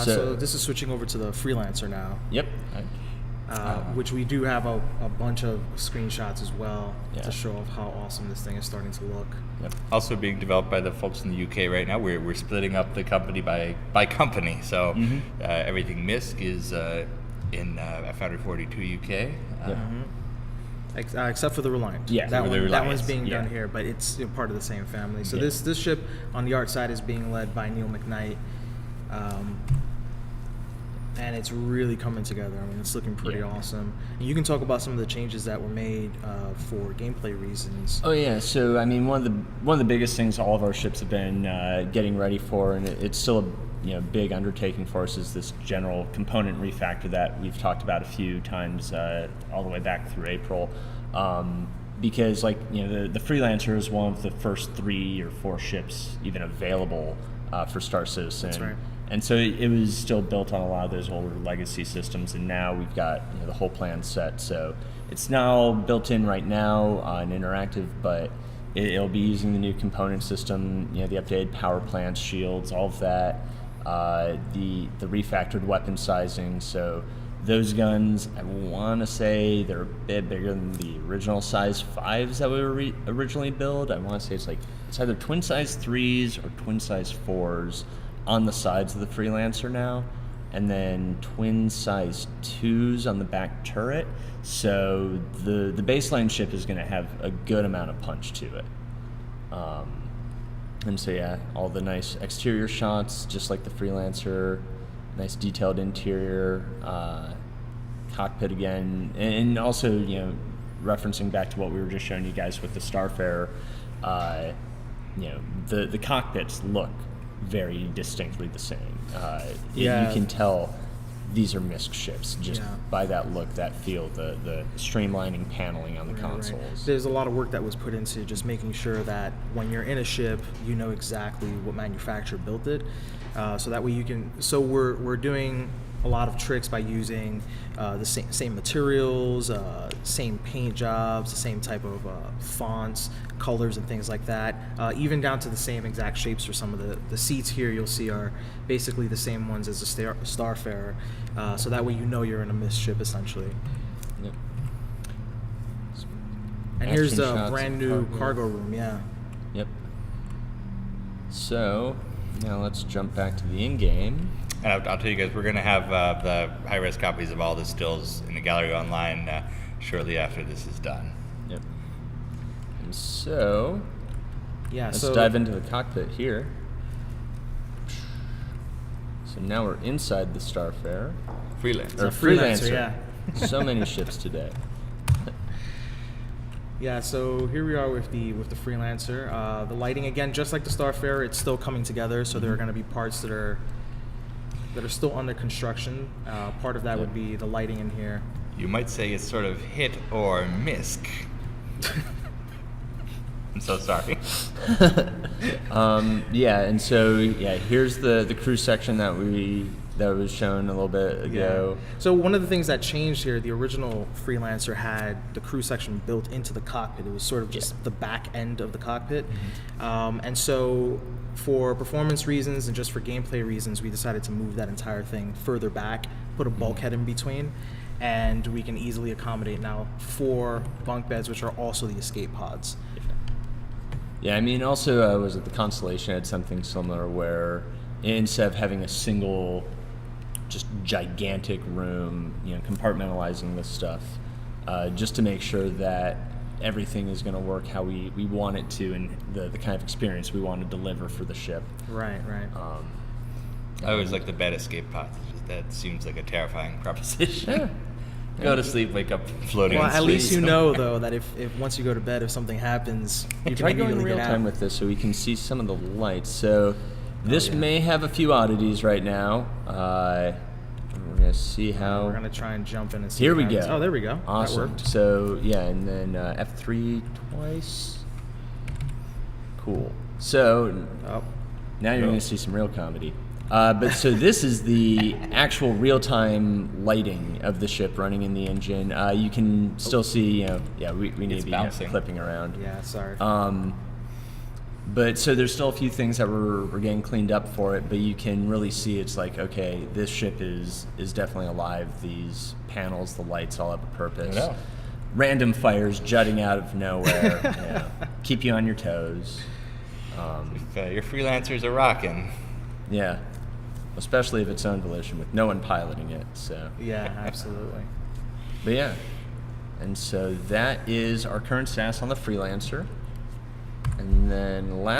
So this is switching over to the Freelancer now. Yep. Which we do have a bunch of screenshots as well Yeah. to show off how awesome this thing is starting to look. Yep. Also being developed by the folks in the UK right now. We're splitting up the company by company. So everything MISC is in Foundry 42 UK. Except for the Reliant. Yeah, that for the one's Reliance, being yeah. done here, but it's part of the same family. So Yeah. this ship on the art side is being led by Neil McKnight. And it's really coming together. I mean, it's looking pretty awesome. And you can talk about some of the changes that were made for gameplay reasons. Oh yeah, so I mean one of the biggest things all of our ships have been getting ready for, and it's still a big undertaking for us, is this general component refactor that we've talked about a few times all the way back through April. Because the Freelancer is one of the first 3 or 4 ships even available for Star Citizen. That's right. And so it was still built on a lot of those older legacy systems, and now we've got the whole plan set. So it's now built in right now and interactive, but it'll be using the new component system, the updated power plants, shields, all of that, the refactored weapon sizing. So those guns, I want to say they're a bit bigger than the original size 5s that we were originally built. I want to say it's either twin size 3s or twin size 4s on the sides of the Freelancer now, and then twin size 2s on the back turret. So the baseline ship is going to have a good amount of punch to it. And so yeah, all the nice exterior shots, just like the Freelancer, nice detailed interior, cockpit again, and also referencing back to what we were just showing you guys with the Starfarer, the cockpits look very distinctly the same. You can tell these are MISC ships just by that look, that feel, the streamlining paneling on the consoles. Right. There's a lot of work that was put into just making sure that when you're in a ship, you know exactly what manufacturer built it, so that way you can. So we're doing a lot of tricks by using the same materials, same paint jobs, the same type of fonts, colors, and things like that. Even down to the same exact shapes for some of the seats here. You'll see are basically the same ones as the Starfarer. So that way you know you're in a MISC ship essentially. Yep. And Action here's the shots brand of new cargo room. Yeah. Yep. So now let's jump back to the in-game. And I'll tell you guys, we're going to have the high-res copies of all the stills in the gallery online shortly after this is done. Yep. And so let's dive into the cockpit here. So now we're inside the Starfarer. Freelancer. Or Freelancer, Freelancer. yeah. So many ships today. Yeah, so here we are with the Freelancer. The lighting, again, just like the Starfarer, it's still coming together. So there are going to be parts that are still under construction. Part of that would be the lighting in here. You might say it's sort of hit or MISC. I'm so sorry. And so here's the crew section that was shown a little bit ago. Yeah. So one of the things that changed here, the original Freelancer had the crew section built into the cockpit. It was sort of just the back end of the cockpit. And so for performance reasons and just for gameplay reasons, we decided to move that entire thing further back, put a bulkhead in between, and we can easily accommodate now 4 bunk beds, which are also the escape pods. Yeah, I mean, also was it the Constellation had something similar where instead of having a single, just gigantic room, compartmentalizing this stuff, just to make sure that everything is going to work how we want it to, and the kind of experience we want to deliver for the ship. Right. I always like the bed escape pods. That seems like a terrifying proposition. Go to sleep, wake up floating. Well, in at least space. you know, though, that if once you go to bed, if something happens, you Try can going immediately real get time out. with this so we can see some of the lights. So this may have a few oddities right now. We're going to see how... We're going to try and jump in and see. Here what we go. happens. Oh, there we go. Awesome. That worked. So, and then F3 twice. Cool. So, now you're going to see some real comedy. But so this is the actual real-time lighting of the ship running in the engine. You can still see, we need to be bouncing. clipping around. Yeah, sorry. But so there's still a few things that we're getting cleaned up for it, but you can really see it's like, okay, this ship is definitely alive. These panels, the lights all have a purpose. I know. Random fires jutting out of nowhere, keep you on your toes. If your freelancers are rocking. Yeah, especially if it's own volition with no one piloting it. So Yeah, absolutely. but yeah, and so that is our current status on the Freelancer. And then last